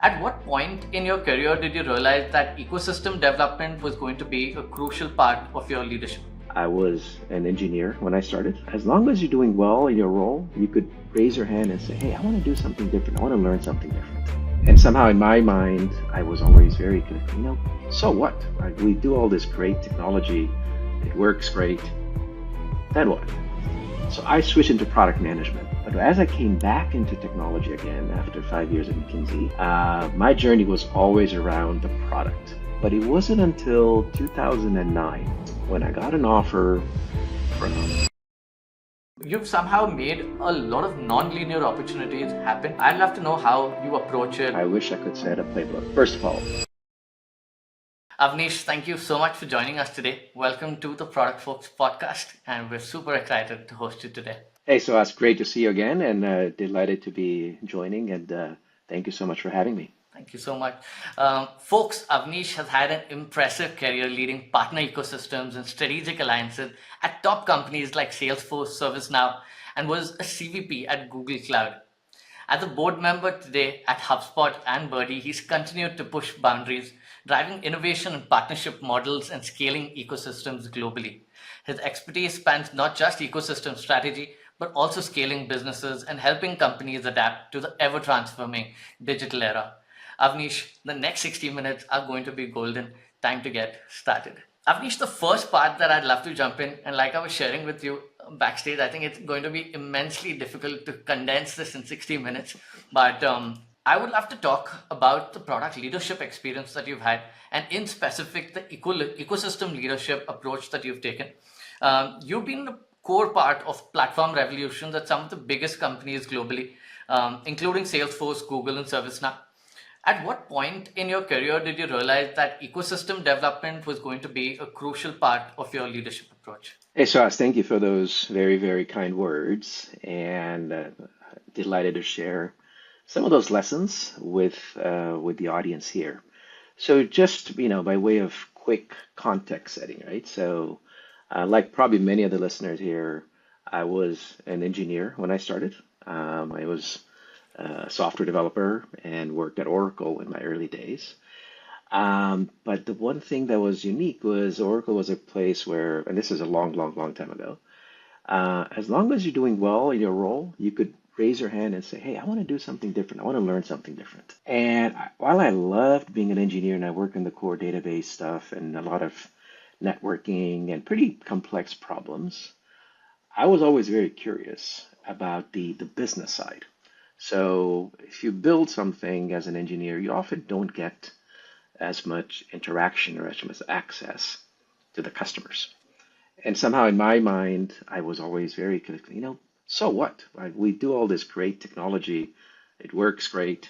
At what point in your career did you realize that ecosystem development was going to be a crucial part of your leadership? I was an engineer when I started. As long as you're doing well in your role, you could raise your hand and say, hey, I want to do something different. I want to learn something different. And somehow in my mind, I was always very good. So what? Right? We do all this great technology. It works great. Then what? So I switched into product management. But as I came back into technology again after 5 years at McKinsey, my journey was always around the product. But it wasn't until 2009 when I got an offer from. You've somehow made a lot of non-linear opportunities happen. I'd love to know how you approach it. I wish I could set a playbook. First of all, Avanish, thank you so much for joining us today. Welcome to the Product Folks podcast, and we're super excited to host you today. hey, so it's great to see you again and delighted to be joining. And thank you so much for having me. Thank you so much. Folks, Avanish has had an impressive career leading partner ecosystems and strategic alliances at top companies like Salesforce, ServiceNow, and was a CVP at Google Cloud. As a board member today at HubSpot and Birdie, he's continued to push boundaries, driving innovation and partnership models and scaling ecosystems globally. His expertise spans not just ecosystem strategy, but also scaling businesses and helping companies adapt to the ever-transforming digital era. Avnish, the next 60 minutes are going to be golden. Time to get started. Avnish, the first part that I'd love to jump in, and like I was sharing with you backstage, I think it's going to be immensely difficult to condense this in 60 minutes. But I would love to talk about the product leadership experience that you've had, and in specific, the ecosystem leadership approach that you've taken. You've been a core part of platform revolutions at some of the biggest companies globally, including Salesforce, Google, and ServiceNow. At what point in your career did you realize that ecosystem development was going to be a crucial part of your leadership approach? Hey, Suhas, thank you for those very, very kind words and delighted to share some of those lessons with the audience here. So just, by way of quick context setting, right? So like probably many of the listeners here, I was an engineer when I started. I was a software developer and worked at Oracle in my early days. But the one thing that was unique was Oracle was a place where, and this is a long, long, long time ago, as long as you're doing well in your role, you could raise your hand and say, hey, I want to do something different. I want to learn something different. And while I loved being an engineer and I worked in the core database stuff and a lot of networking and pretty complex problems, I was always very curious about the business side. So if you build something as an engineer, you often don't get as much interaction or as much access to the customers. And somehow in my mind, I was always very critical, so what? Right? We do all this great technology, it works great,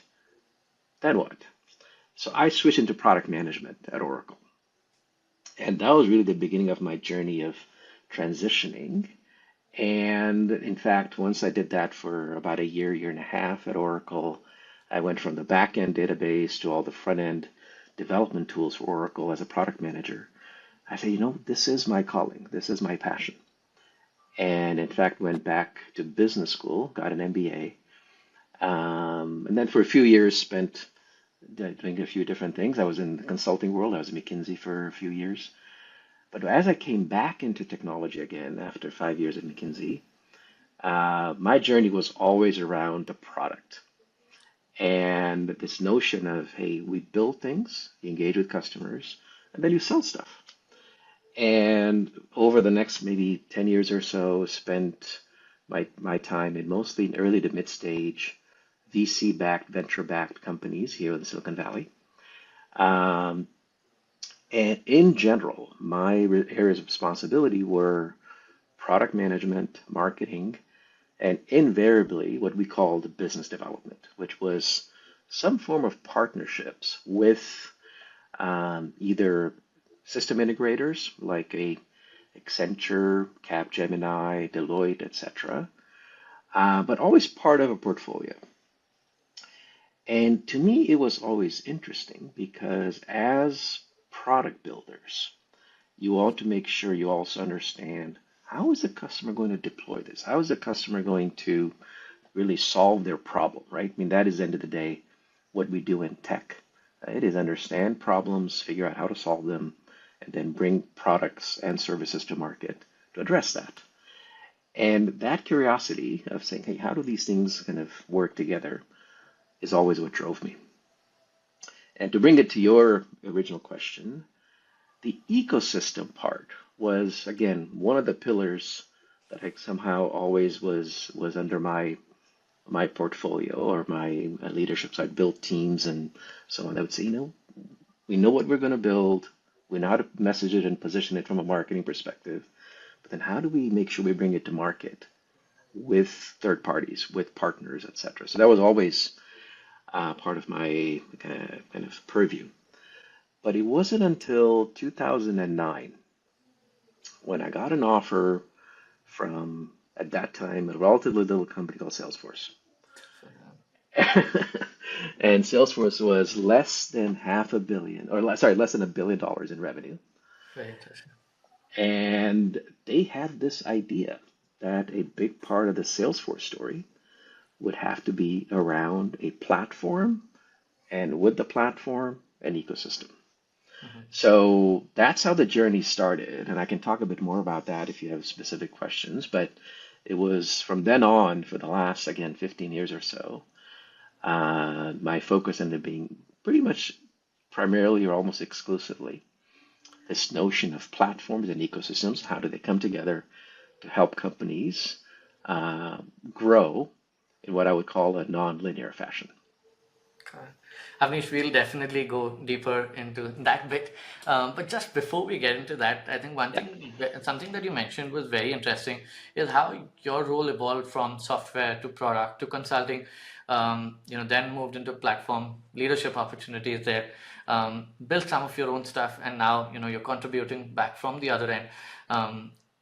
then what? So I switched into product management at Oracle. And that was really the beginning of my journey of transitioning. And in fact, once I did that for about a year, year and a half at Oracle, I went from the back-end database to all the front-end development tools for Oracle as a product manager. I said, this is my calling. This is my passion. And in fact, went back to business school, got an MBA. And then for a few years spent doing a few different things. I was in the consulting world. I was at McKinsey for a few years. But as I came back into technology again after 5 years at McKinsey, my journey was always around the product. And this notion of, hey, we build things, you engage with customers, and then you sell stuff. And over the next maybe 10 years or so, spent my time in mostly early to mid-stage VC-backed, venture-backed companies here in the Silicon Valley. And in general, my areas of responsibility were product management, marketing, and invariably what we called business development, which was some form of partnerships with either system integrators like a Accenture, Capgemini, Deloitte, etc., but always part of a portfolio. And to me, it was always interesting because as product builders, you ought to make sure you also understand how is the customer going to deploy this? How is the customer going to really solve their problem, right? I mean, that is the end of the day what we do in tech. It is understand problems, figure out how to solve them, and then bring products and services to market to address that. And that curiosity of saying, hey, how do these things kind of work together is always what drove me. And to bring it to your original question, the ecosystem part was, again, one of the pillars that I somehow always was under my portfolio or my leadership. So I built teams and so on. I would say, we know what we're going to build. We know how to message it and position it from a marketing perspective. But then how do we make sure we bring it to market with third parties, with partners, et cetera? So that was always part of my kind of purview. But it wasn't until 2009 when I got an offer from, at that time, a relatively little company called Salesforce. And Salesforce was less than half a billion, or sorry, less than $1 billion in revenue. Very interesting. And they had this idea that a big part of the Salesforce story would have to be around a platform, and with the platform, an ecosystem. So that's how the journey started. And I can talk a bit more about that if you have specific questions. But it was from then on, for the last, again, 15 years or so, my focus ended up being pretty much primarily or almost exclusively this notion of platforms and ecosystems. How do they come together to help companies grow in what I would call a nonlinear fashion? Okay. Avnish, we'll definitely go deeper into that bit. But just before we get into that, I think Yeah. something that you mentioned was very interesting is how your role evolved from software to product to consulting. Then moved into platform leadership opportunities there. Built some of your own stuff, and now you're contributing back from the other end.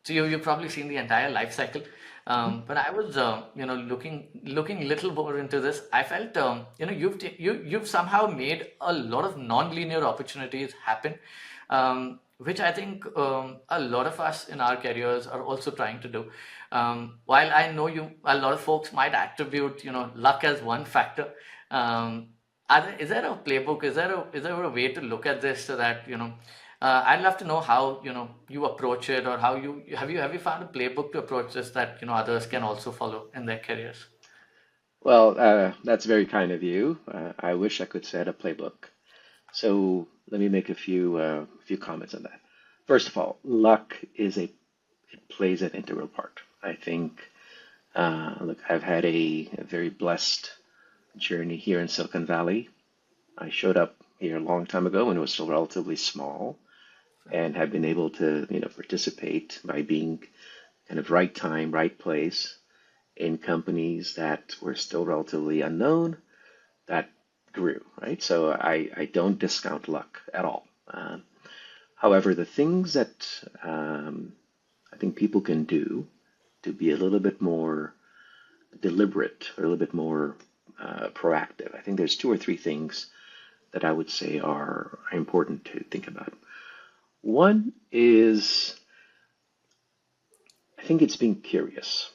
So you've probably seen the entire life cycle. But I was, looking a little more into this. I felt, you've somehow made a lot of non-linear opportunities happen, which I think a lot of us in our careers are also trying to do. While I know a lot of folks might attribute, luck as one factor. Is there a playbook? Is there a way to look at this so that I'd love to know how you approach it, or how have you found a playbook to approach this that others can also follow in their careers? Well, that's very kind of you. I wish I could set a playbook. So let me make a few comments on that. First of all, luck it plays an integral part. I think, look, I've had a very blessed journey here in Silicon Valley. I showed up here a long time ago when it was still relatively small, and have been able to, participate by being kind of right time, right place in companies that were still relatively unknown that grew, right? So I don't discount luck at all. However, the things that I think people can do to be a little bit more deliberate or a little bit more proactive, I think there's two or three things that I would say are important to think about. One is, I think it's being curious,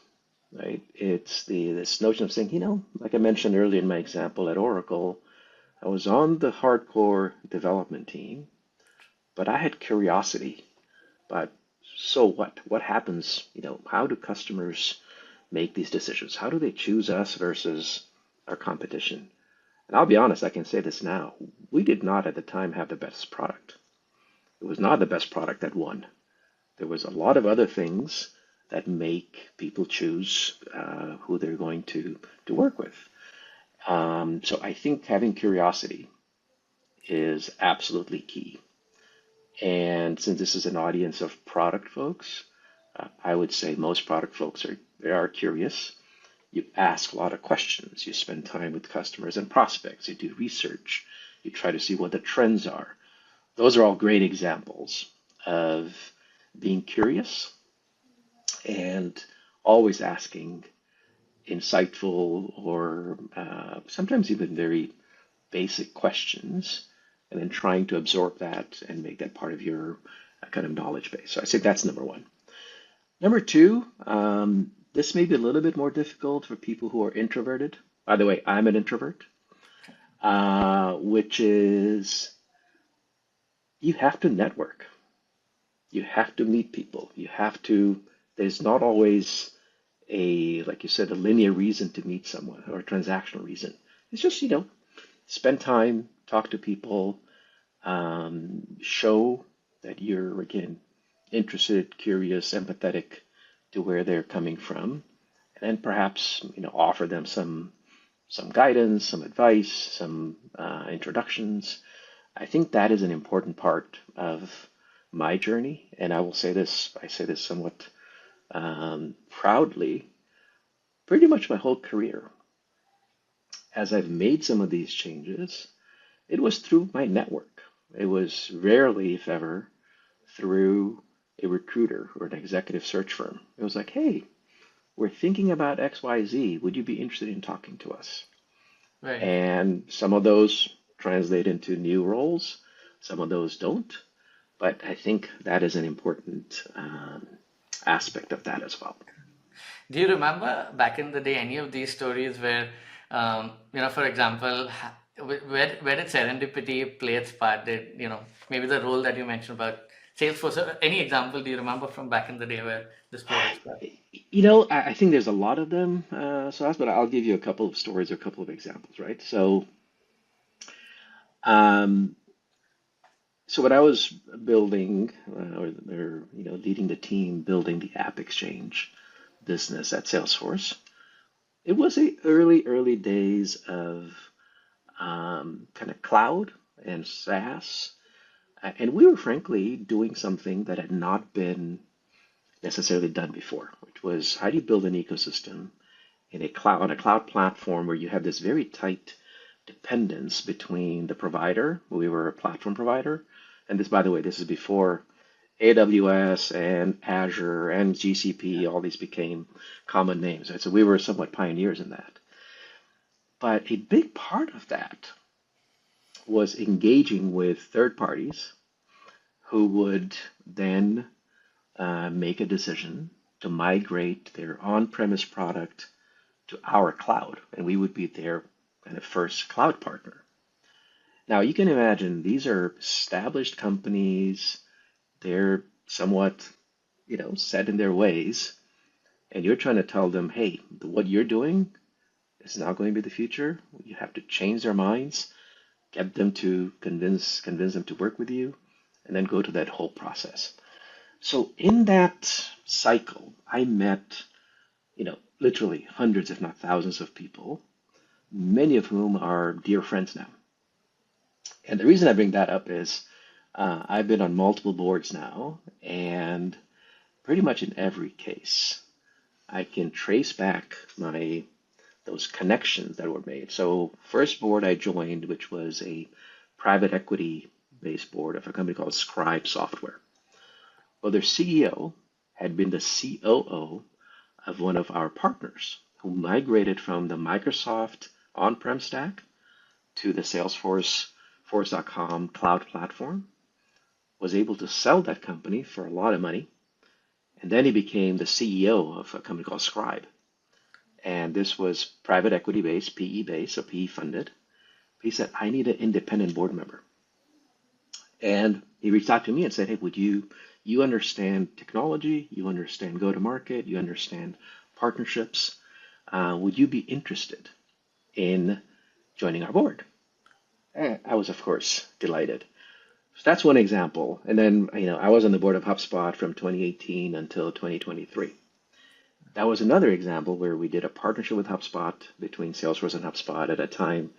right? It's this notion of saying, like I mentioned earlier in my example at Oracle, I was on the hardcore development team, but I had curiosity. But so what? What happens? How do customers make these decisions? How do they choose us versus our competition? And I'll be honest, I can say this now. We did not at the time have the best product. It was not the best product that won. There was a lot of other things that make people choose who they're going to work with. So I think having curiosity is absolutely key. And since this is an audience of product folks, I would say most product folks are curious. You ask a lot of questions. You spend time with customers and prospects. You do research. You try to see what the trends are. Those are all great examples of being curious and always asking insightful or sometimes even very basic questions, and then trying to absorb that and make that part of your kind of knowledge base. So I say that's number one. Number two, this may be a little bit more difficult for people who are introverted. By the way, I'm an introvert. which is you have to network. You have to meet people. There's not always like you said, a linear reason to meet someone or a transactional reason. It's just, spend time, talk to people, show that you're, again, interested, curious, empathetic to where they're coming from, and then perhaps, offer them some guidance, some advice, some introductions. I think that is an important part of my journey, and I say this somewhat proudly, pretty much my whole career. As I've made some of these changes, it was through my network. It was rarely, if ever, through a recruiter or an executive search firm. It was like, hey, we're thinking about XYZ. Would you be interested in talking to us? Right. And some of those translate into new roles, some of those don't. But I think that is an important aspect of that as well. Do you remember back in the day any of these stories where, for example, where did serendipity play its part? Did, maybe the role that you mentioned about Salesforce, or any example do you remember from back in the day where this played its part? I think there's a lot of them, Suhas, but I'll give you a couple of stories or a couple of examples, right? Um, so when I was building or leading the team building the App Exchange business at Salesforce, it was the early days of kind of cloud and SaaS, and we were frankly doing something that had not been necessarily done before, which was how do you build an ecosystem in on a cloud platform where you have this very tight dependence between the provider. We were a platform provider, and this, by the way, this is before AWS and Azure and GCP. All these became common names, right? So we were somewhat pioneers in that. But a big part of that was engaging with third parties who would then make a decision to migrate their on-premise product to our cloud, and we would be their kind of first cloud partner. Now, you can imagine these are established companies. They're somewhat, set in their ways, and you're trying to tell them, hey, what you're doing is not going to be the future. You have to change their minds, get them to convince them to work with you, and then go to that whole process. So in that cycle, I met, literally hundreds, if not thousands of people, many of whom are dear friends now. And the reason I bring that up is I've been on multiple boards now, and pretty much in every case, I can trace back those connections that were made. So first board I joined, which was a private equity based board of a company called Scribe Software. Well, their CEO had been the COO of one of our partners who migrated from the Microsoft on-prem stack to the Salesforce, Force.com cloud platform, was able to sell that company for a lot of money, and then he became the CEO of a company called Scribe. And this was private equity based, PE based, so PE funded. He said, I need an independent board member. And he reached out to me and said, hey, you understand technology, you understand go-to-market, you understand partnerships. Would you be interested in joining our board? And I was, of course, delighted. So that's one example. And then, I was on the board of HubSpot from 2018 until 2023. That was another example where we did a partnership with HubSpot between Salesforce and HubSpot. At a time,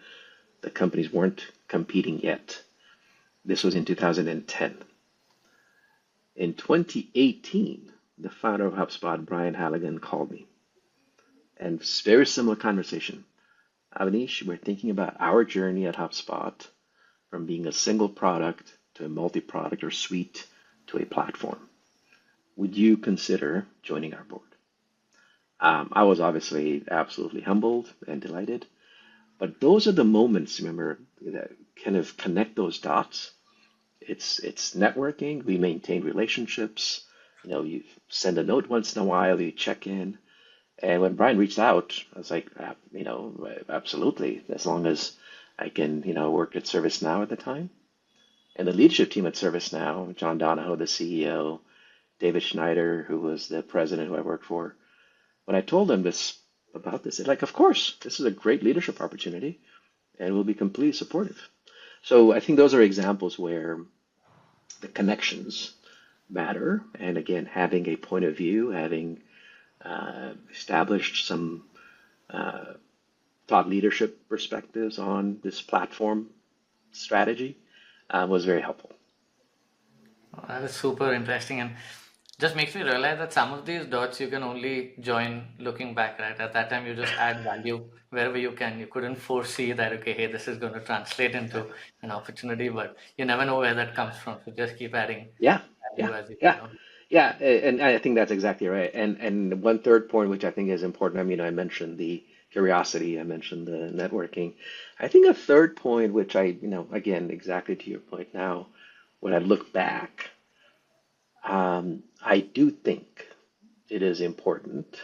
the companies weren't competing yet. This was in 2010. In 2018, the founder of HubSpot, Brian Halligan, called me. And very similar conversation. Avanish, we're thinking about our journey at HubSpot from being a single product to a multi-product or suite to a platform. Would you consider joining our board? I was obviously absolutely humbled and delighted. But those are the moments, remember, that kind of connect those dots. It's networking. We maintain relationships. You send a note once in a while, you check in. And when Brian reached out, I was like, absolutely. As long as I can, work at ServiceNow at the time. And the leadership team at ServiceNow, John Donahoe, the CEO, David Schneider, who was the president who I worked for, when I told them about this, they're like, of course, this is a great leadership opportunity and we'll be completely supportive. So I think those are examples where the connections matter. And again, having a point of view, having established some uh, thought leadership perspectives on this platform strategy was very helpful. Oh, that is super interesting and just makes me realize that some of these dots you can only join looking back, right? At that time, you just add value wherever you can. You couldn't foresee that, okay, hey, this is going to translate into an opportunity, but you never know where that comes from. So just keep adding Yeah, yeah, value as you yeah, go. yeah, and I think that's exactly right. And one third point, which I think is important. I mean, I mentioned the curiosity, I mentioned the networking. I think a third point, which again, exactly to your point now, when I look back, I do think it is important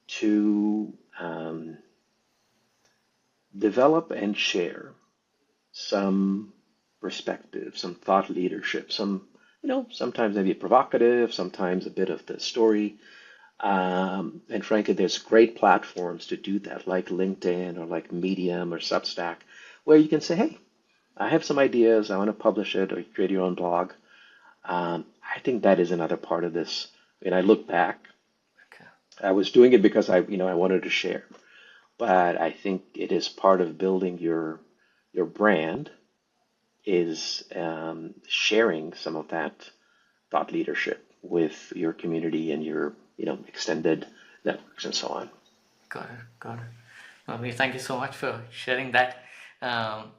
to develop and share some perspective, some thought leadership, sometimes maybe provocative, sometimes a bit of the story. And frankly, there's great platforms to do that, like LinkedIn or like Medium or Substack, where you can say, hey, I have some ideas, I want to publish it, or create your own blog. I think that is another part of this. When I look back, Okay. I was doing it because I wanted to share, but I think it is part of building your brand is sharing some of that thought leadership with your community and your extended networks and so on. Got it. Got it. Lovely. Thank you so much for sharing that.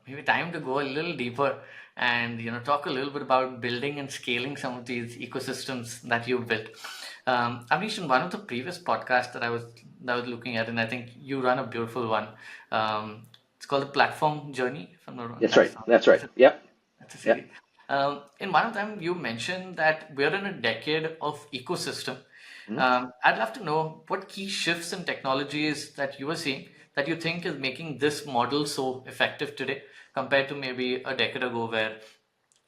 Maybe time to go a little deeper and talk a little bit about building and scaling some of these ecosystems that you built. Avnish, in one of the previous podcasts that I was looking at, and I think you run a beautiful one. It's called the Platform Journey, if I'm not wrong. That's right. That's right. Yep. That's a series. Yep. In one of them, you mentioned that we're in a decade of ecosystem. Mhm. I'd love to know what key shifts in technologies that you are seeing that you think is making this model so effective today compared to maybe a decade ago where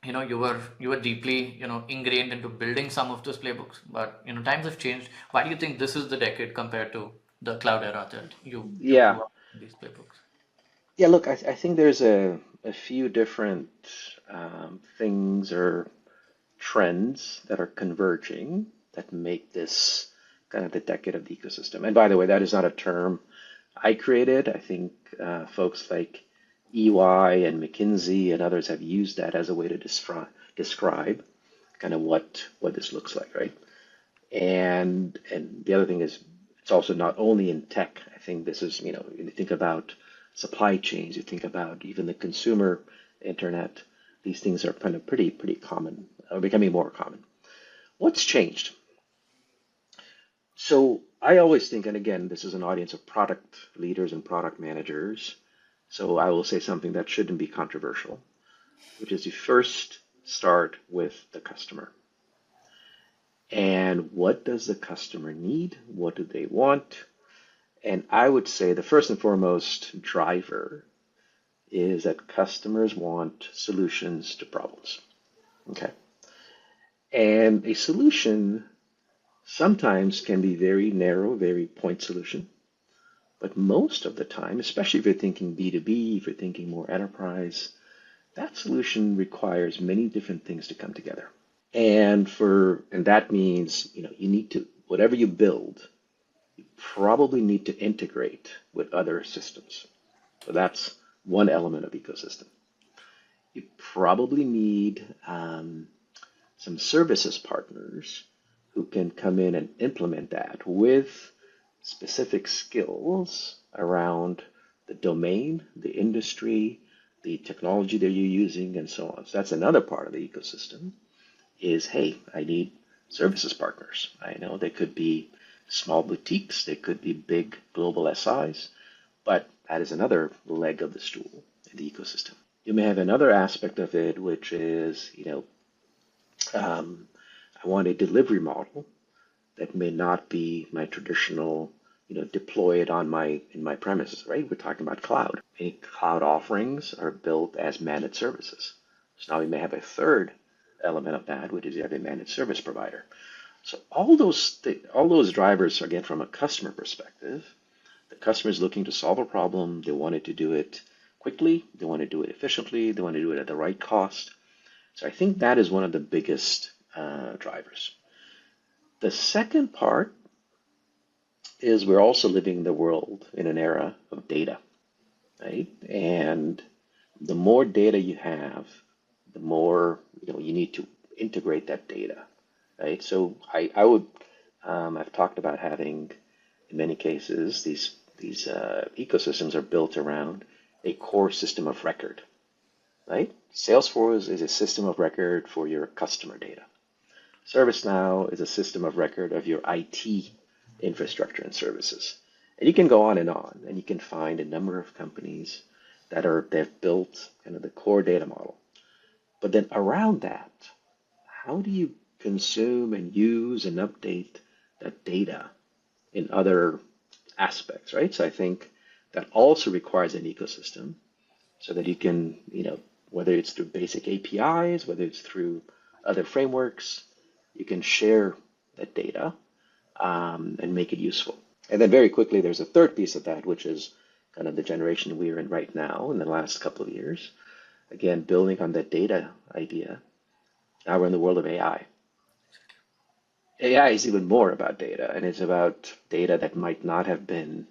you were deeply ingrained into building some of those playbooks, but times have changed. Why do you think this is the decade compared to the cloud era that you Yeah. grew up in these playbooks? Yeah. Look, I think there's a few different things or trends that are converging that make this kind of the decade of the ecosystem. And by the way, that is not a term I created. I think folks like EY and McKinsey and others have used that as a way to describe kind of what this looks like, right? And the other thing is it's also not only in tech. I think this is, when you think about supply chains, you think about even the consumer internet, these things are kind of pretty common, or becoming more common. What's changed? So I always think, and again, this is an audience of product leaders and product managers, so I will say something that shouldn't be controversial, which is you first start with the customer. And what does the customer need? What do they want? And I would say the first and foremost driver is that customers want solutions to problems. Okay. And a solution sometimes can be very narrow, very point solution. But most of the time, especially if you're thinking B2B, if you're thinking more enterprise, that solution requires many different things to come together. And that means, you need to, whatever you build, you probably need to integrate with other systems. So that's one element of ecosystem. You probably need some services partners who can come in and implement that with specific skills around the domain, the industry, the technology that you're using, and so on. So that's another part of the ecosystem is, hey, I need services partners. I know they could be small boutiques, they could be big global SIs, but that is another leg of the stool in the ecosystem. You may have another aspect of it, which is, I want a delivery model that may not be my traditional deploy it on in my premises, right? We're talking about cloud. Many cloud offerings are built as managed services. So now we may have a third element of that, which is you have a managed service provider. So all those drivers, again, from a customer perspective, the customer is looking to solve a problem. They wanted to do it quickly. They want to do it efficiently. They want to do it at the right cost. So I think that is one of the biggest drivers. The second part is we're also living in the world in an era of data, right? And the more data you have, the more you need to integrate that data, right? So I would I've talked about having in many cases these ecosystems are built around a core system of record, right? Salesforce is a system of record for your customer data. ServiceNow is a system of record of your IT infrastructure and services. And you can go on, and you can find a number of companies they've built kind of the core data model. But then around that, how do you consume and use and update that data in other aspects, right? So I think that also requires an ecosystem so that you can, whether it's through basic APIs, whether it's through other frameworks, you can share that data and make it useful. And then very quickly, there's a third piece of that, which is kind of the generation we're in right now in the last couple of years. Again, building on that data idea. Now we're in the world of AI. AI is even more about data, and it's about data that might not have been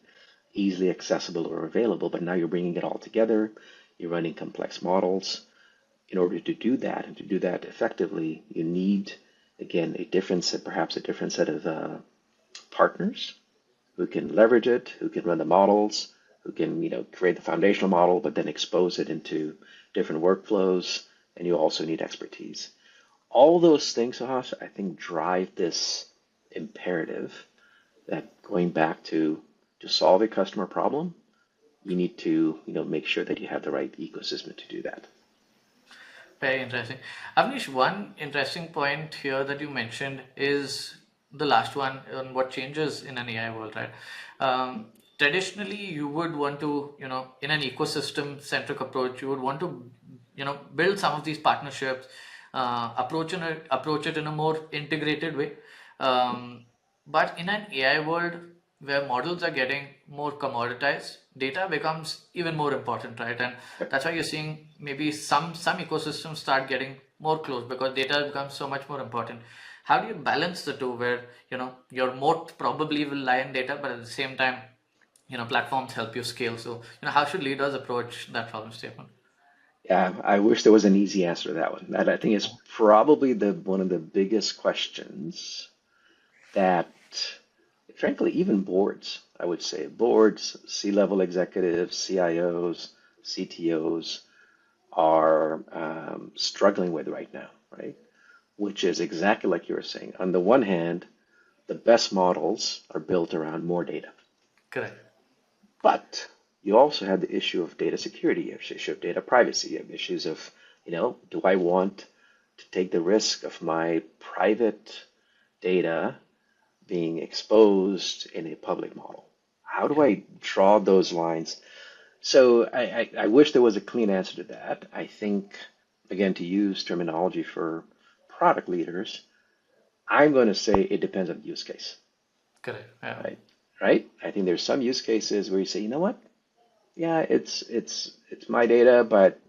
easily accessible or available, but now you're bringing it all together. You're running complex models. In order to do that and to do that effectively, you need, again, perhaps a different set of partners who can leverage it, who can run the models, who can, create the foundational model, but then expose it into different workflows, and you also need expertise. All those things, Suhas, I think drive this imperative that going back to solve a customer problem, you need to, make sure that you have the right ecosystem to do that. Very interesting. Avnish, one interesting point here that you mentioned is the last one on what changes in an AI world, right? Traditionally, you would want to, in an ecosystem-centric approach, you would want to, build some of these partnerships, approach it in a more integrated way. But in an AI world where models are getting more commoditized, data becomes even more important, right? And that's why you're seeing maybe some ecosystems start getting more close because data becomes so much more important. How do you balance the two where, your moat probably will lie in data, but at the same time, platforms help you scale. So, how should leaders approach that problem statement? Yeah, I wish there was an easy answer to that one. That I think is probably the one of the biggest questions that, frankly, even boards, I would say, boards, C-level executives, CIOs, CTOs are struggling with right now, right? Which is exactly like you were saying. On the one hand, the best models are built around more data. Correct. But you also have the issue of data security, you have the issue of data privacy, you have issues of, do I want to take the risk of my private data being exposed in a public model? How do Yeah. I draw those lines? So I wish there was a clean answer to that. I think, again, to use terminology for product leaders, I'm going to say it depends on the use case, Correct. Yeah. right? Right? I think there's some use cases where you say, you know what? Yeah, it's my data, but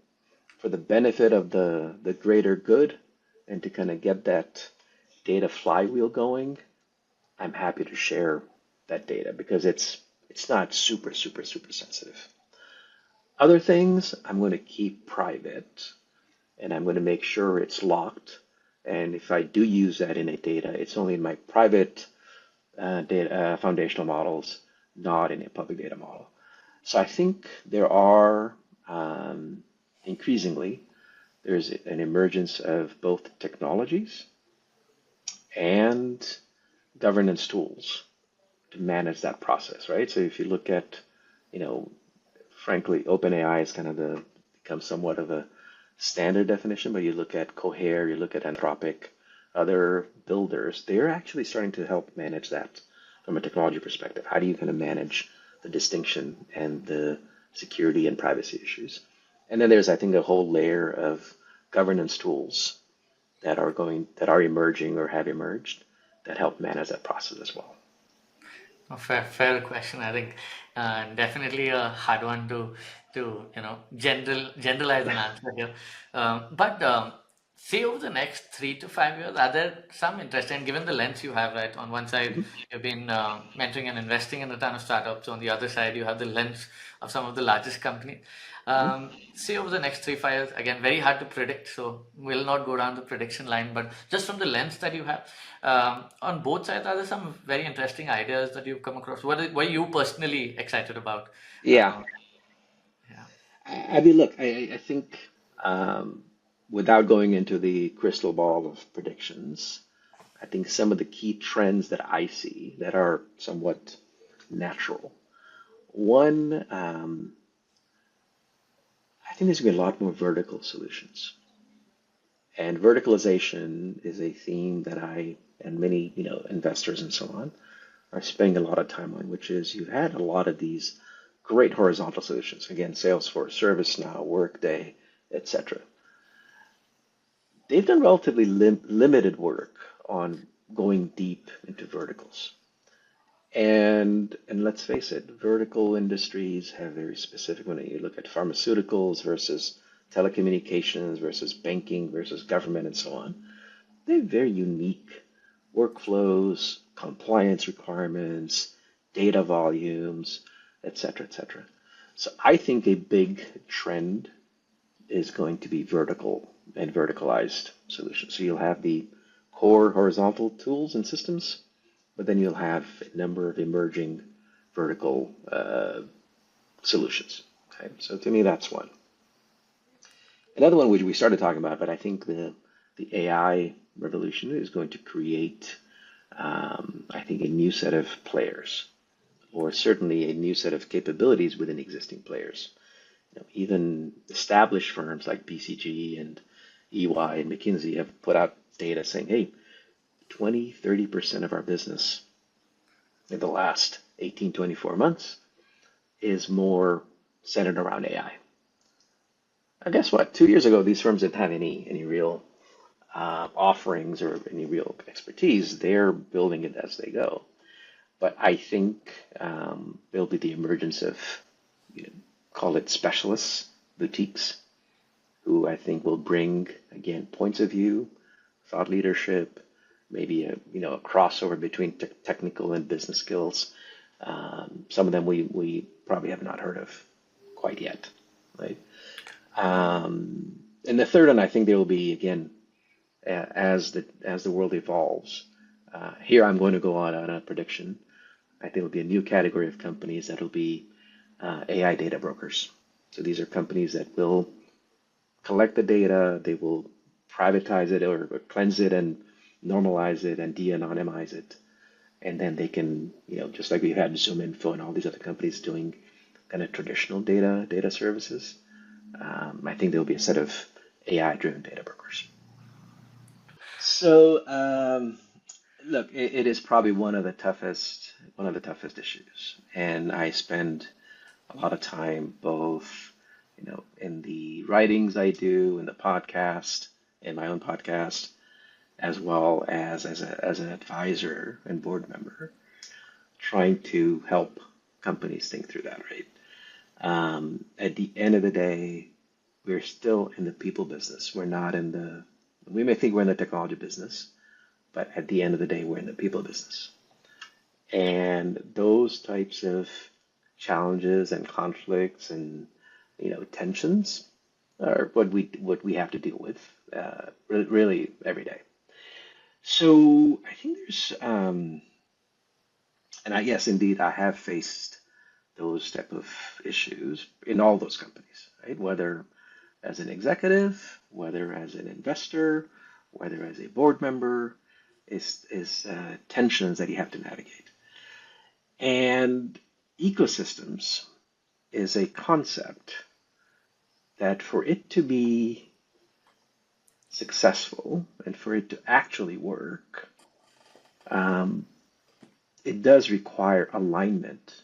for the benefit of the greater good and to kind of get that data flywheel going, I'm happy to share that data because it's not super sensitive. Other things I'm going to keep private and I'm going to make sure it's locked. And if I do use that in a data, it's only in my private data foundational models, not in a public data model. So I think there are increasingly there's an emergence of both technologies and governance tools to manage that process, right? So if you look at, you know, frankly, OpenAI is kind of become somewhat of a standard definition, but you look at Cohere, you look at Anthropic, other builders, they're actually starting to help manage that from a technology perspective. How do you kind of manage the distinction and the security and privacy issues? And then there's, I think, a whole layer of governance tools that are emerging or have emerged that help manage that process as well. A fair question. I think definitely a hard one to generalize an answer here. But say over the next 3 to 5 years, are there some interest? And given the lens you have, right, on one side Mhm. you've been mentoring and investing in a ton of startups. On the other side, you have the lens of some of the largest companies. Mhm. Say over the next 3 5 years, again, very hard to predict. So we'll not go down the prediction line, but just from the lens that you have, on both sides, are there some very interesting ideas that you've come across? What were you personally excited about? Yeah, Uh, yeah. I mean, look, I think um, without going into the crystal ball of predictions, I think some of the key trends that I see that are somewhat natural. One, I think there's going to be a lot more vertical solutions. And verticalization is a theme that I and many, investors and so on are spending a lot of time on, which is you've had a lot of these great horizontal solutions. Again, Salesforce, ServiceNow, Workday, etc. They've done relatively limited work on going deep into verticals. And let's face it, vertical industries have very specific, when you look at pharmaceuticals versus telecommunications versus banking versus government and so on, they have very unique workflows, compliance requirements, data volumes, et cetera, et cetera. So I think a big trend is going to be vertical and verticalized solutions. So you'll have the core horizontal tools and systems, but then you'll have a number of emerging vertical solutions. Okay, so to me, that's one. Another one which we started talking about, but I think the AI revolution is going to create, I think, a new set of players, or certainly a new set of capabilities within existing players. Even established firms like BCG and EY and McKinsey have put out data saying, hey, 20, 30% of our business in the last 18, 24 months is more centered around AI. And guess what? 2 years ago, these firms didn't have any real offerings or any real expertise. They're building it as they go. But I think there'll be the emergence of, you know, call it specialists, boutiques, who I think will bring, again, points of view, thought leadership, maybe a crossover between technical and business skills. Some of them we probably have not heard of quite yet, right? And the third one, I think there will be, again, as the world evolves. Here I'm going to go on a prediction. I think there'll be a new category of companies that will be AI data brokers. So these are companies that will collect the data, they will privatize it or cleanse it and normalize it and de-anonymize it. And then they can, just like we had Zoom Info and all these other companies doing kind of traditional data services. I think there'll be a set of AI-driven data brokers. So, look, it is probably one of the toughest issues, and I spend a lot of time both, in the writings I do, in the podcast, in my own podcast, as well as an advisor and board member, trying to help companies think through that, right? At the end of the day, we're still in the people business. We may think we're in the technology business, but at the end of the day, we're in the people business. And those types of challenges and conflicts and, tensions are what we have to deal with really every day. So I think and I yes, indeed, I have faced those type of issues in all those companies, right? Whether as an executive, whether as an investor, whether as a board member, is tensions that you have to navigate. And ecosystems is a concept that for it to be successful and for it to actually work, um, it does require alignment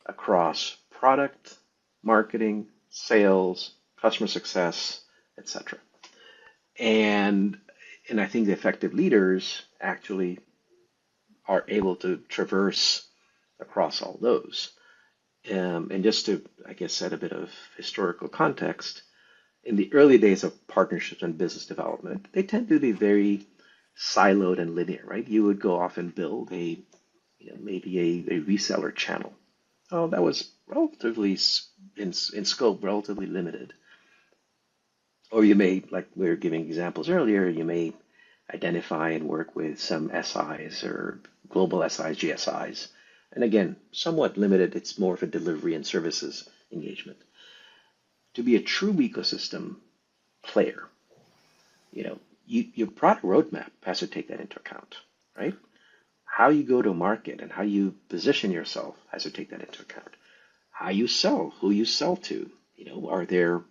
across product, marketing, sales, customer success, etc. And and I think the effective leaders actually are able to traverse across all those. And just to, I guess, set a bit of historical context, in the early days of partnerships and business development, they tend to be very siloed and linear, right? You would go off and build maybe a reseller channel. Oh, that was relatively in scope, relatively limited. Or you may, like we were giving examples earlier, you may identify and work with some SIs or global SIs, GSIs. And again, somewhat limited, it's more of a delivery and services engagement. To be a true ecosystem player, your product roadmap has to take that into account, right? How you go to market and how you position yourself has to take that into account. How you sell, who you sell to, are there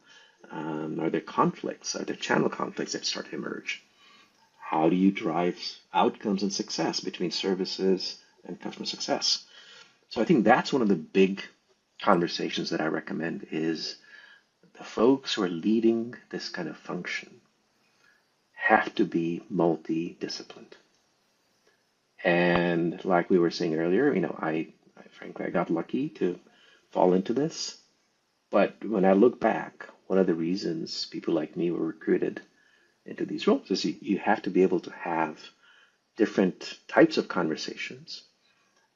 conflicts? Are there channel conflicts that start to emerge? How do you drive outcomes and success between services and customer success? So I think that's one of the big conversations that I recommend is the folks who are leading this kind of function have to be multidisciplined. And like we were saying earlier, I frankly I got lucky to fall into this. But when I look back, one of the reasons people like me were recruited into these roles is you have to be able to have different types of conversations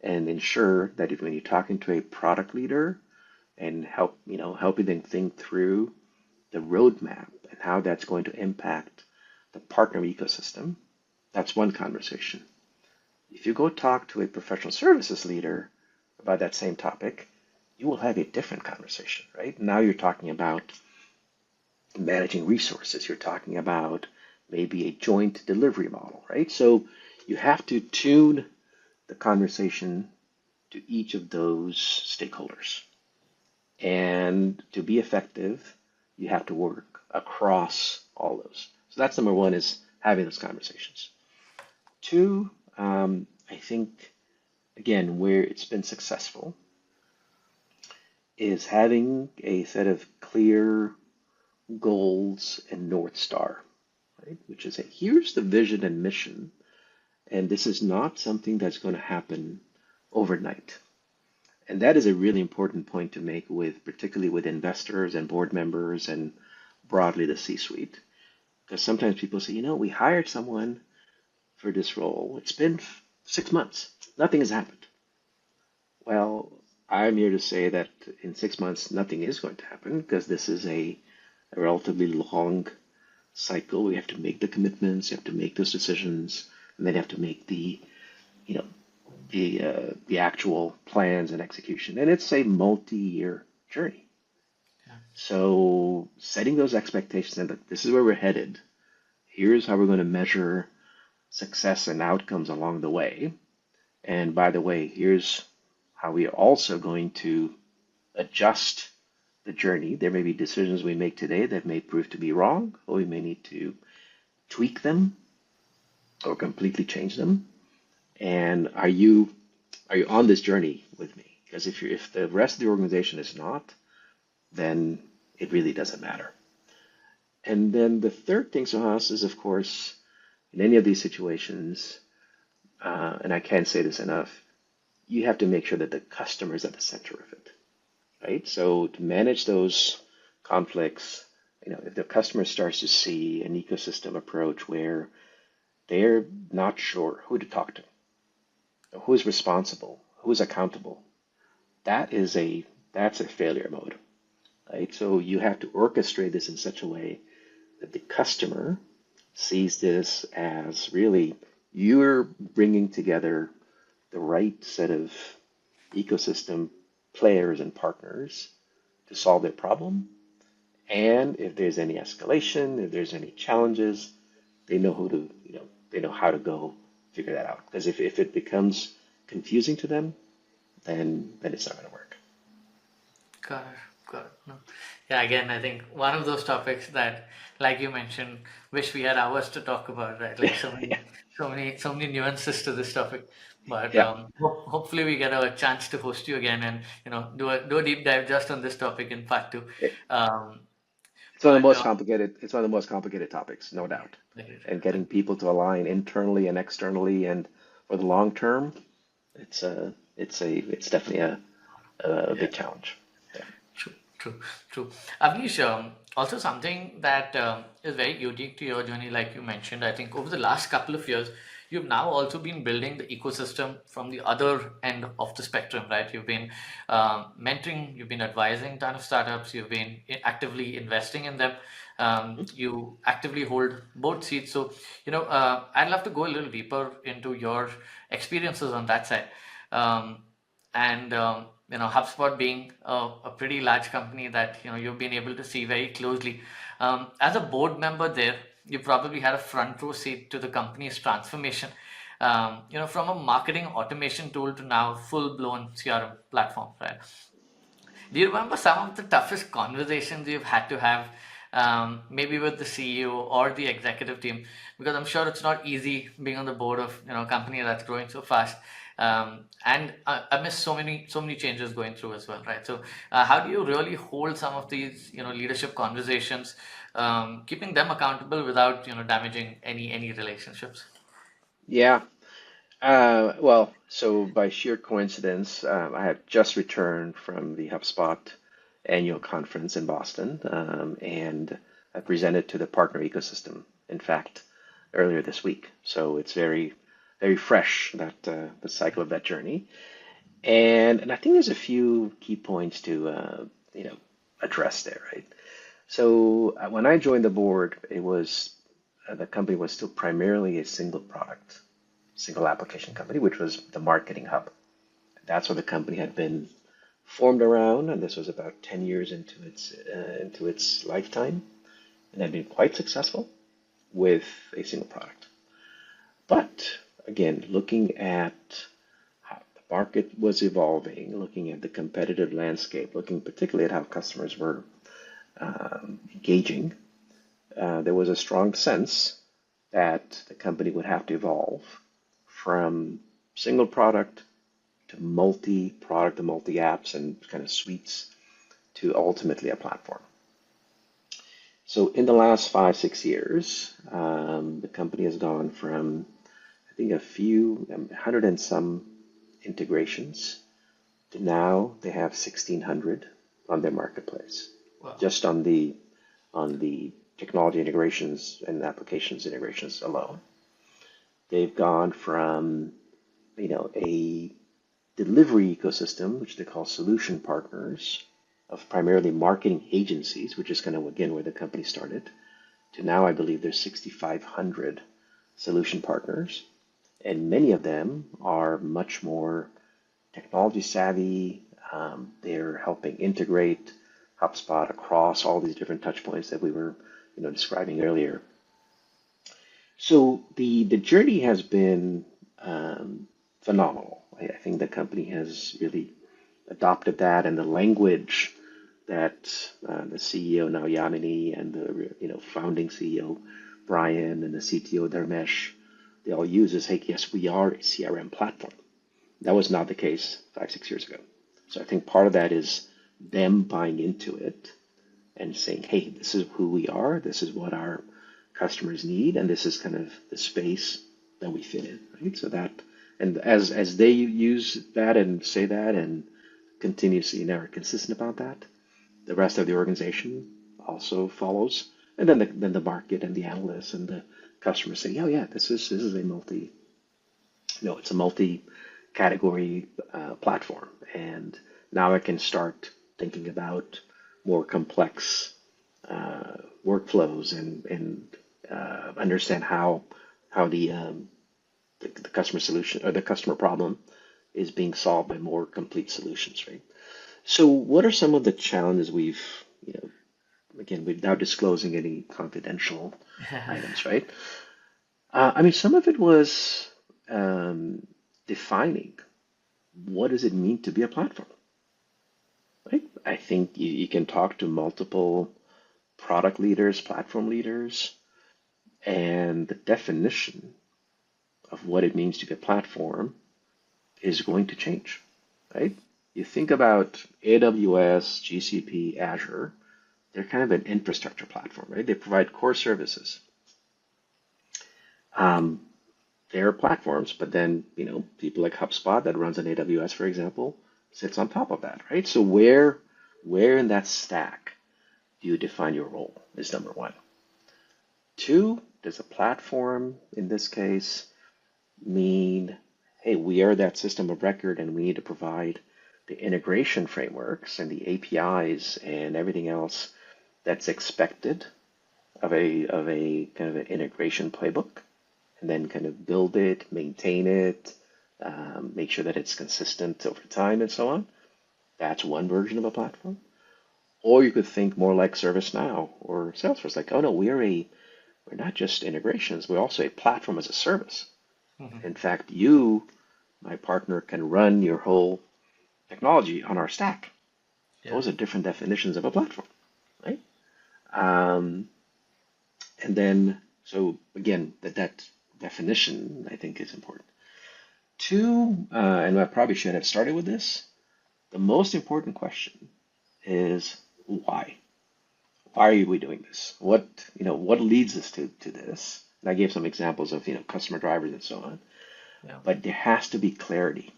and ensure that when you're talking to a product leader and helping them think through the roadmap and how that's going to impact the partner ecosystem, that's one conversation. If you go talk to a professional services leader about that same topic, you will have a different conversation, right? Now you're talking about managing resources. You're talking about maybe a joint delivery model, right? So you have to tune the conversation to each of those stakeholders. And to be effective, you have to work across all those. So that's number one, is having those conversations. Two, I think, again, where it's been successful is having a set of clear goals and North Star, right? Which is, here's the vision and mission, and this is not something that's going to happen overnight. And that is a really important point to make particularly with investors and board members and broadly the C-suite. Because sometimes people say, we hired someone for this role. It's been 6 months. Nothing has happened. Well, I'm here to say that in 6 months, nothing is going to happen because this is a relatively long cycle. We have to make the commitments, you have to make those decisions, and then you have to make the actual plans and execution. And it's a multi-year journey. Yeah. So setting those expectations and that this is where we're headed. Here's how we're going to measure success and outcomes along the way. And by the way, here's how we are also going to adjust the journey. There may be decisions we make today that may prove to be wrong, or we may need to tweak them or completely change them. And are you on this journey with me? Because if the rest of the organization is not, then it really doesn't matter. And then the third thing, Suhas, is of course, in any of these situations, and I can't say this enough, you have to make sure that the customer is at the center of it, right? So to manage those conflicts, if the customer starts to see an ecosystem approach where they're not sure who to talk to, who is responsible, who is accountable, that's a failure mode, right? So you have to orchestrate this in such a way that the customer sees this as really you're bringing together the right set of ecosystem players and partners to solve their problem. And if there's any escalation, if there's any challenges, they know they know how to go figure that out. Because if it becomes confusing to them, then it's not going to work. Got it. Got it. No. Yeah, again, I think one of those topics that, like you mentioned, wish we had hours to talk about, right? Like so many, Yeah. so many nuances to this topic. But Yeah, hopefully we get a chance to host you again and do a deep dive just on this topic in part two. it, Um, it's one of the but most complicated. It's one of the most complicated topics, no doubt. agreed. And getting people to align internally and externally, and for the long term, it's definitely a Yeah. big challenge. Yeah. True, true, true. Avnish, also something that is very unique to your journey, like you mentioned, I think over the last couple of years, you've now also been building the ecosystem from the other end of the spectrum, right? You've been mentoring, you've been advising ton of startups, you've been actively investing in them. You actively hold both seats. So, I'd love to go a little deeper into your experiences on that side. Um, and HubSpot being a pretty large company that you've been able to see very closely. As a board member there, you probably had a front row seat to the company's transformation. From a marketing automation tool to now full blown CRM platform, right? Do you remember some of the toughest conversations you've had to have, maybe with the CEO or the executive team? Because I'm sure it's not easy being on the board of a company that's growing so fast, and amidst so many changes going through as well, right? So, how do you really hold some of these leadership conversations, keeping them accountable without damaging any relationships? Yeah. Well, so by sheer coincidence, I had just returned from the HubSpot annual conference in Boston, and I presented to the partner ecosystem, in fact, earlier this week. So it's very, very fresh, that the cycle of that journey. And I think there's a few key points to address there, right? So when I joined the board, it was the company was still primarily a single product, single application company, which was the Marketing Hub. That's what the company had been formed around, and this was about 10 years into its lifetime, and had been quite successful with a single product. But again, looking at how the market was evolving, looking at the competitive landscape, looking particularly at how customers were engaging, there was a strong sense that the company would have to evolve from single product to multi-product to multi-apps and kind of suites to ultimately a platform. So in the last 5, 6 years, the company has gone from, I think, a few, 100 and some integrations to now they have 1,600 on their marketplace, Wow. just on the technology integrations and applications integrations alone. They've gone from a delivery ecosystem, which they call solution partners, of primarily marketing agencies, which is kind of again where the company started, to now I believe there's 6,500 solution partners, and many of them are much more technology savvy. They're helping integrate HubSpot across all these different touch points that we were describing earlier. So the journey has been phenomenal. I think the company has really adopted that, and the language that the CEO now Yamini and the founding CEO Brian and the CTO Dharmesh, they all use is, hey, yes, we are a CRM platform. That was not the case 5, 6 years ago. So I think part of that is them buying into it and saying, hey, this is who we are, this is what our customers need, and this is kind of the space that we fit in, right? So that, and as they use that and say that and continuously are consistent about that, the rest of the organization also follows, and then the market and the analysts and the customers say, oh yeah, this is a it's a multi-category platform, and now I can start thinking about more complex workflows and understand how the customer solution or the customer problem is being solved by more complete solutions, right? So, what are some of the challenges we've, again, without disclosing any confidential items, right? I mean, some of it was defining what does it mean to be a platform, right? I think you can talk to multiple product leaders, platform leaders, and the definition of what it means to be a platform is going to change, right? You think about AWS, GCP, Azure, they're kind of an infrastructure platform, right? They provide core services. Um, they're platforms, but then, people like HubSpot that runs on AWS, for example, sits on top of that, right? So where in that stack do you define your role is number one. Two, does a platform in this case mean, hey, we are that system of record and we need to provide the integration frameworks and the APIs and everything else that's expected of a kind of an integration playbook, and then kind of build it, maintain it, make sure that it's consistent over time and so on. That's one version of a platform. Or you could think more like ServiceNow or Salesforce, like, oh no, we're not just integrations, we're also a platform as a service. Mhm. In fact, you, my partner, can run your whole technology on our stack. Yeah. Those are different definitions of a platform, right? Um, and then, so again, that definition I think is important. Two, and I probably should have started with this. The most important question is why? Why are we doing this? What leads us to this? And I gave some examples of, customer drivers and so on. Yeah. But there has to be clarity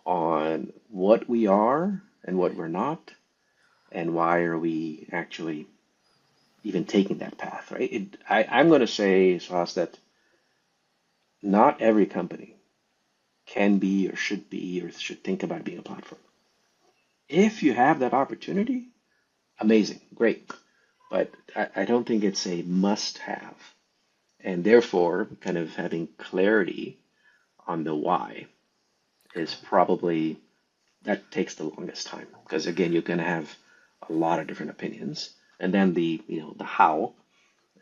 on what we are and what we're not, and why are we actually even taking that path, right? I'm going to say, Suhas, that not every company can be or should think about being a platform. If you have that opportunity, amazing, great. But I don't think it's a must have. And therefore, kind of having clarity on the why is probably that takes the longest time because again, you're going to have a lot of different opinions, and then the how,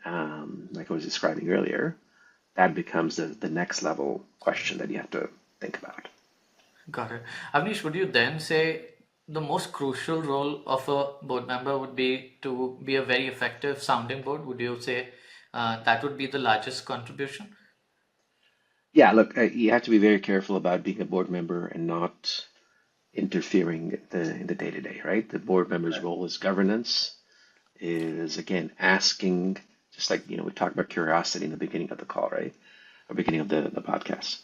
like I was describing earlier, that becomes the next level question that you have to think about. Got it. Avnish, would you then say the most crucial role of a board member would be to be a very effective sounding board? Would you say that would be the largest contribution? Yeah, look, you have to be very careful about being a board member and not interfering in the day to day, right? The board member's Right. role is governance, is again asking, just like we talked about curiosity in the beginning of the call, right? Or beginning of the podcast.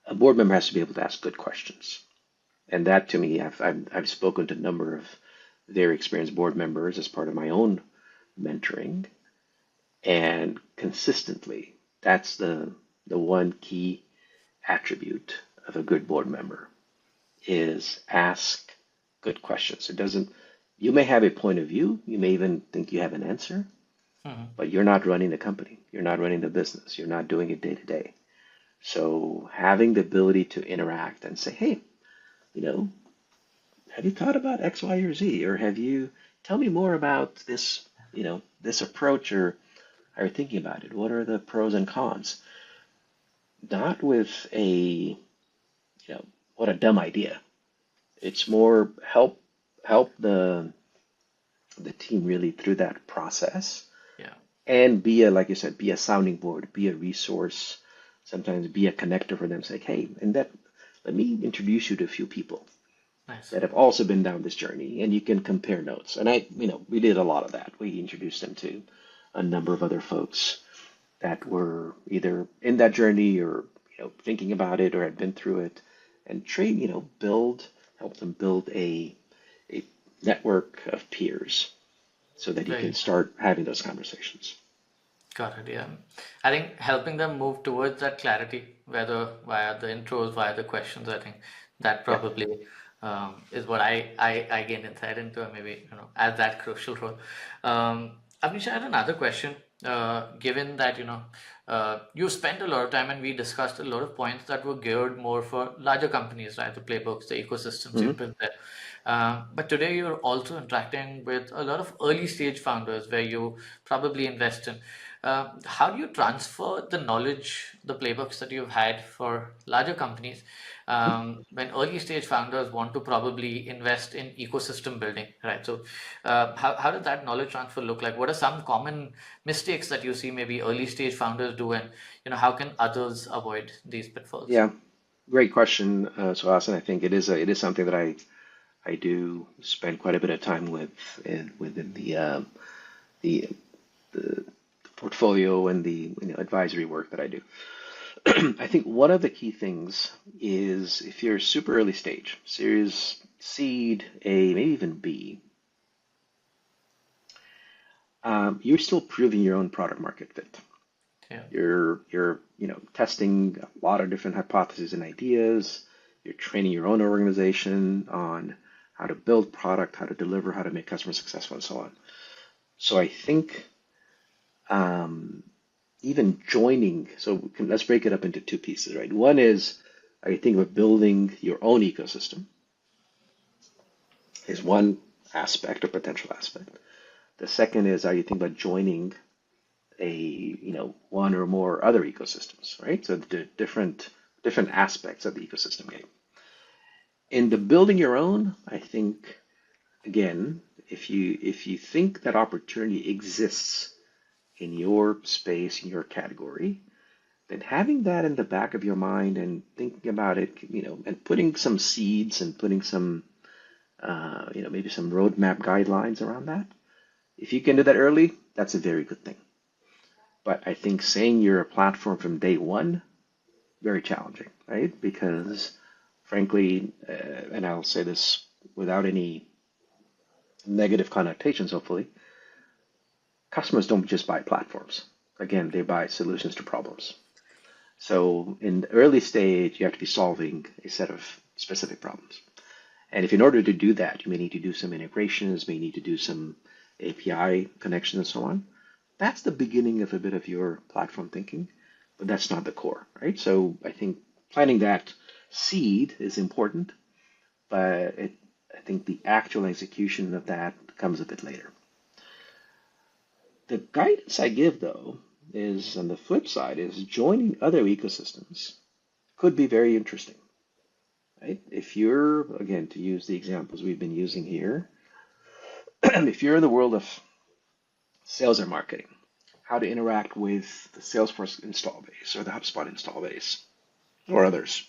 A board member has to be able to ask good questions. And that to me, I've spoken to a number of very experienced board members as part of my own mentoring, and consistently, that's the one key attribute of a good board member is ask good questions. It doesn't, you may have a point of view, you may even think you have an answer, Mhm. but you're not running the company, you're not running the business, you're not doing it day to day. So having the ability to interact and say, hey, you know, have you thought about X, Y, or Z? Or have you, tell me more about this, this approach, or how you're thinking about it. What are the pros and cons? Not with what a dumb idea. It's more help the team really through that process Yeah. and be a, like you said, be a sounding board, be a resource, sometimes be a connector for them. Say, hey, and that, let me introduce you to a few people Nice. that have also been down this journey, and you can compare notes. And we did a lot of that. We introduced them to a number of other folks that were either in that journey or thinking about it or had been through it, and train, help them build a network of peers so that you can Very start having those conversations. got it. Yeah. I think helping them move towards that clarity, whether via the intros, via the questions, I think that Yeah. probably is what I gain insight into, and maybe as that crucial role. Avnish, I had another question. Given that you spent a lot of time and we discussed a lot of points that were geared more for larger companies, right? The playbooks, the ecosystems you've Hmm. built there. But today you're also interacting with a lot of early stage founders where you probably invest in. How do you transfer the knowledge, the playbooks that you've had for larger companies when early stage founders want to probably invest in ecosystem building, right? So, how does that knowledge transfer look like? What are some common mistakes that you see maybe early stage founders do, and how can others avoid these pitfalls? Yeah. Great question, Suhas, and I think it is something that I do spend quite a bit of time with within the the portfolio and the advisory work that I do. I think one of the key things is if you're super early stage, series seed, A, maybe even B, you're still proving your own product market fit. Yeah. You're testing a lot of different hypotheses and ideas. You're training your own organization on how to build product, how to deliver, how to make customers successful, and so on. So I think um, even joining, let's break it up into two pieces, right? One is, are you thinking of building your own ecosystem? Is one aspect or potential aspect. The second is, are you thinking about joining a, one or more other ecosystems, right? So the different aspects of the ecosystem game. In the building your own, I think again, if you think that opportunity exists in your space, in your category, then having that in the back of your mind and thinking about it, and putting some seeds and putting some, maybe some roadmap guidelines around that. If you can do that early, that's a very good thing. But I think saying you're a platform from day one, very challenging, right? Because frankly, and I'll say this without any negative connotations, hopefully, customers don't just buy platforms. Again, they buy solutions to problems. So in the early stage, you have to be solving a set of specific problems. And if in order to do that, you may need to do some integrations, may need to do some API connections and so on. That's the beginning of a bit of your platform thinking, but that's not the core, right? So I think planting that seed is important, but I think the actual execution of that comes a bit later. The guidance I give, though, is on the flip side, is joining other ecosystems could be very interesting, right? If you're, again, to use the examples we've been using here, if you're in the world of sales and marketing, how to interact with the Salesforce install base or the HubSpot install base or others,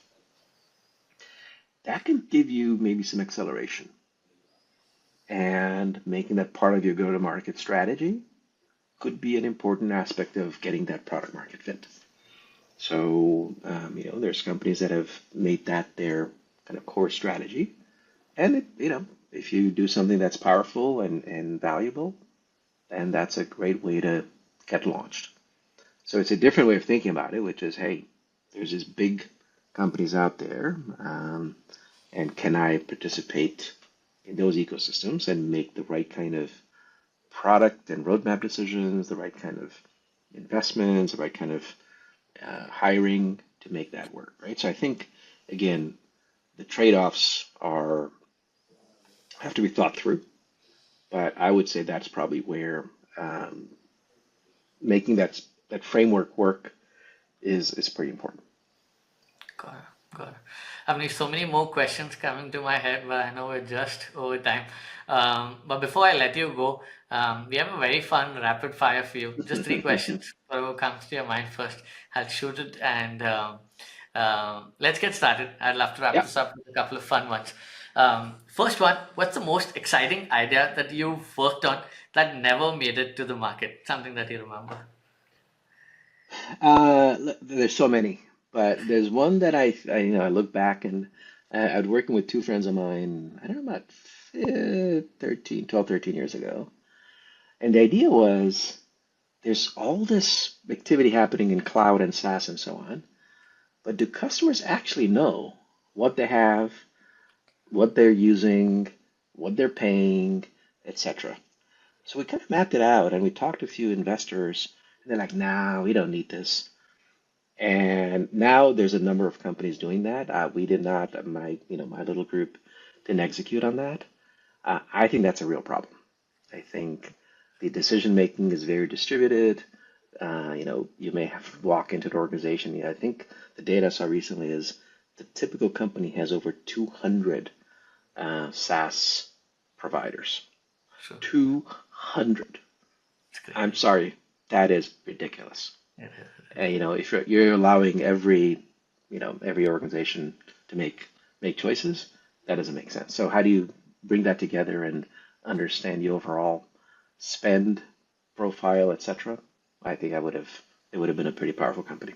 that can give you maybe some acceleration. And making that part of your go-to-market strategy could be an important aspect of getting that product market fit. So, there's companies that have made that their kind of core strategy. And, if you do something that's powerful and valuable, then that's a great way to get launched. So it's a different way of thinking about it, which is, hey, there's these big companies out there, and can I participate in those ecosystems and make the right kind of product and roadmap decisions, the right kind of investments, the right kind of hiring to make that work, right? So I think, again, the trade-offs have to be thought through, but I would say that's probably where making that framework work is pretty important. Got it. Got it. I mean, so many more questions coming to my head, but I know we're just over time. But before I let you go, we have a very fun rapid fire for you. Just three questions. Whatever comes to your mind first, I'll shoot it and let's get started. I'd love to wrap Yeah. this up with a couple of fun ones. First one, what's the most exciting idea that you've worked on that never made it to the market? Something that you remember. There's so many, but there's one that I look back and I was working with two friends of mine, I don't know, about 12, 13 years ago. And the idea was there's all this activity happening in cloud and SaaS and so on, but do customers actually know what they have, what they're using, what they're paying, etc.? So we kind of mapped it out and we talked to a few investors, and they're like, nah, we don't need this. And now there's a number of companies doing that. We did not, my little group didn't execute on that. I think that's a real problem. I think the decision making is very distributed. You may have to walk into an organization. I think the data I saw recently is the typical company has over 200 SaaS providers. Sure. 200. It's great. I'm sorry, that is ridiculous. It is. And, if you're allowing every every organization to make choices. That doesn't make sense. So how do you bring that together and understand the overall spend profile, etc.? I think it would have been a pretty powerful company.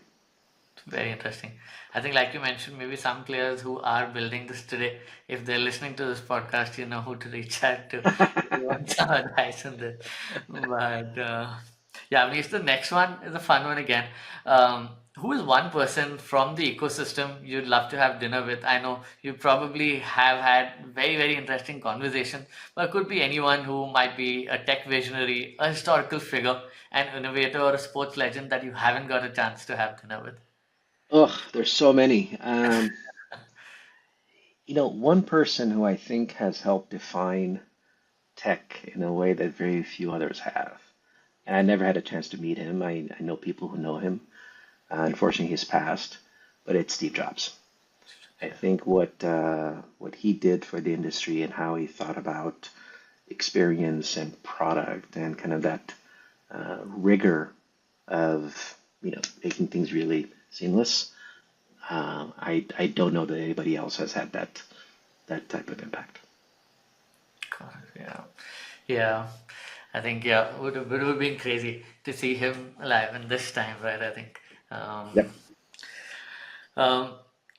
Very interesting. I think, like you mentioned, maybe some players who are building this today, if they're listening to this podcast, you know who to reach out to if you want some advice on this. But yeah, I mean, the next one is a fun one again. Who is one person from the ecosystem you'd love to have dinner with? I know you probably have had very, very interesting conversation, but it could be anyone who might be a tech visionary, a historical figure, an innovator, or a sports legend that you haven't got a chance to have dinner with. Ugh, there's so many. One person who I think has helped define tech in a way that very few others have. And I never had a chance to meet him. I know people who know him. Unfortunately, he's passed, but it's Steve Jobs. I think what he did for the industry and how he thought about experience and product and kind of that rigor of making things really seamless. I don't know that anybody else has had that type of impact. God, yeah, yeah. I think yeah, would have been crazy to see him alive in this time, right? I think. Um, Yep. um,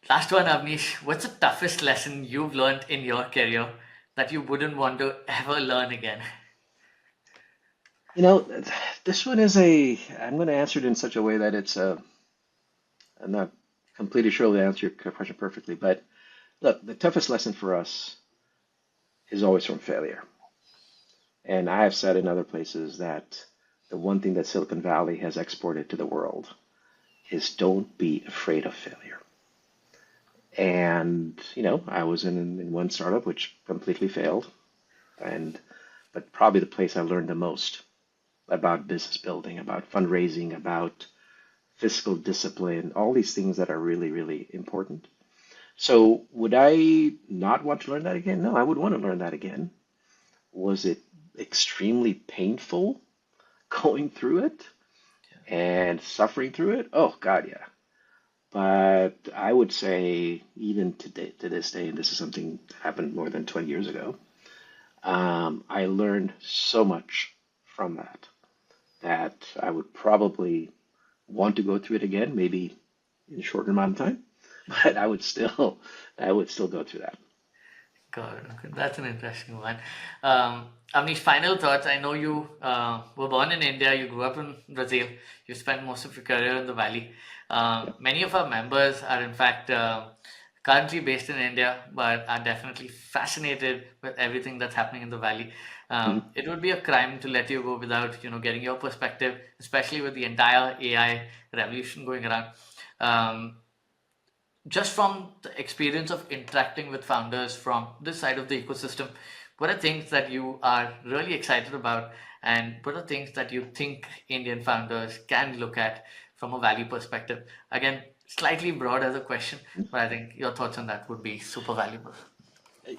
Last one, Avnish. What's the toughest lesson you've learned in your career that you wouldn't want to ever learn again? You know, this one is I'm going to answer it in such a way that I'm not completely sure to answer your question perfectly, but look, the toughest lesson for us is always from failure. And I have said in other places that the one thing that Silicon Valley has exported to the world is don't be afraid of failure. And, I was in one startup which completely failed, and but probably the place I learned the most about business building, about fundraising, about fiscal discipline, all these things that are really, really important. So would I not want to learn that again? No, I would want to learn that again. Was it extremely painful going through it and suffering through it? Oh God, yeah. But I would say even to this day, and this is something that happened more than 20 years ago, I learned so much from that I would probably want to go through it again, maybe in a shorter amount of time, but I would still go through that. Got it. Okay, that's an interesting one. Avnish, final thoughts. I know you were born in India, you grew up in Brazil, you spent most of your career in the Valley. Yep. Many of our members are, in fact, currently based in India, but are definitely fascinated with everything that's happening in the Valley. Mhm. It would be a crime to let you go without, getting your perspective, especially with the entire AI revolution going around. Um, just from the experience of interacting with founders from this side of the ecosystem, what are things that you are really excited about, and what are things that you think Indian founders can look at from a value perspective? Again, slightly broad as a question, but I think your thoughts on that would be super valuable.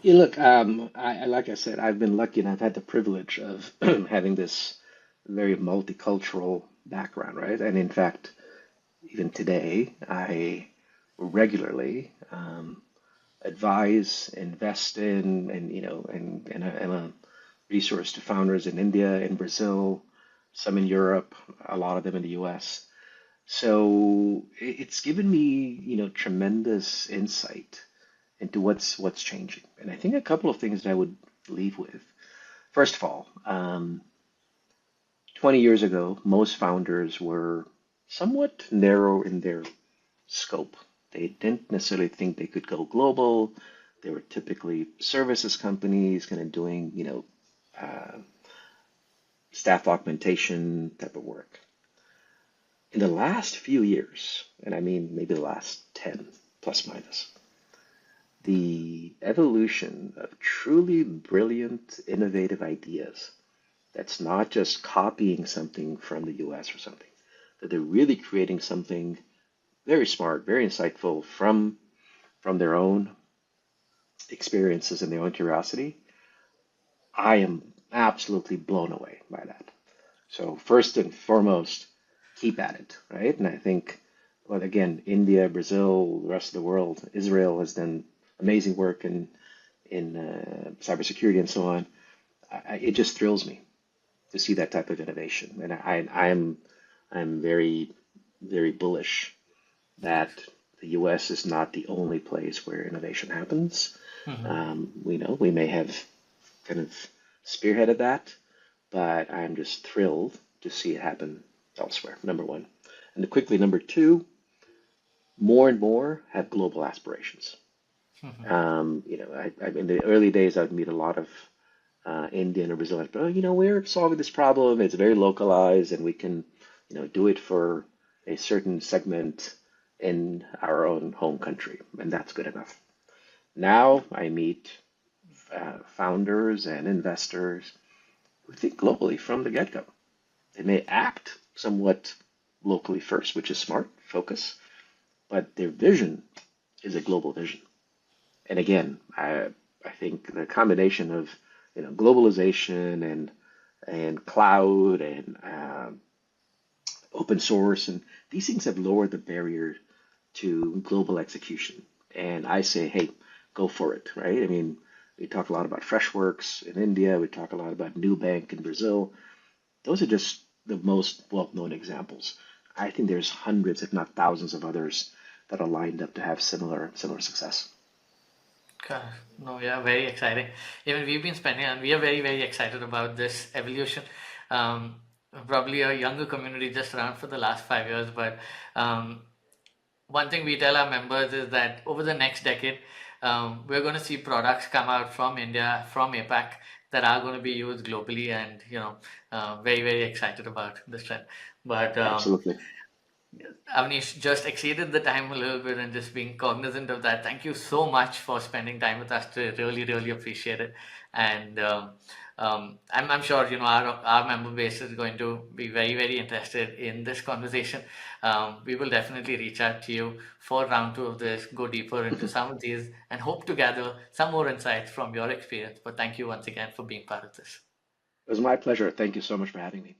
Look, like I said, I've been lucky and I've had the privilege of having this very multicultural background, right? And in fact, even today, I regularly advise, invest in, and I'm a resource to founders in India, in Brazil, some in Europe, a lot of them in the US. So it's given me, tremendous insight into what's changing. And I think a couple of things that I would leave with. First of all, 20 years ago, most founders were somewhat narrow in their scope. They didn't necessarily think they could go global. They were typically services companies, kind of doing, uh, staff augmentation type of work. In the last few years, and I mean maybe the last 10 plus minus, the evolution of truly brilliant, innovative ideas that's not just copying something from the US or something, that they're really creating something very smart, very insightful from their own experiences and their own curiosity. I am absolutely blown away by that. So first and foremost, keep at it, right? And I think well, again, India, Brazil, the rest of the world, Israel has done amazing work in cybersecurity and so on. It just thrills me to see that type of innovation, and I'm very bullish that the U.S. is not the only place where innovation happens. Hmm. We know we may have kind of spearheaded that, but I'm just thrilled to see it happen elsewhere. Number one, and quickly number two, more and more have global aspirations. In the early days, I'd meet a lot of Indian or Brazilian, but we're solving this problem. It's very localized, and we can, do it for a certain segment in our own home country, and that's good enough. Now I meet founders and investors who think globally from the get-go. They may act somewhat locally first, which is smart, focus, but their vision is a global vision. And again, I think the combination of globalization and cloud and open source and these things have lowered the barrier to global execution. And I say, hey, go for it, right? I mean, we talk a lot about Freshworks in India. We talk a lot about Nubank in Brazil. Those are just the most well-known examples. I think there's hundreds, if not thousands, of others that are lined up to have similar success. Okay. No, yeah, very exciting. Even we've been spending, and we are very, very excited about this evolution. Um, Probably a younger community just around for the last 5 years, but um, one thing we tell our members is that over the next decade, we're going to see products come out from India, from APAC, that are going to be used globally, and very, very excited about this trend. But Absolutely. Avnish just exceeded the time a little bit, and just being cognizant of that. Thank you so much for spending time with us today. Really, really appreciate it. And I'm sure our member base is going to be very, very interested in this conversation. We will definitely reach out to you for round two of this, go deeper into some of these, and hope to gather some more insights from your experience. But thank you once again for being part of this. It was my pleasure. Thank you so much for having me.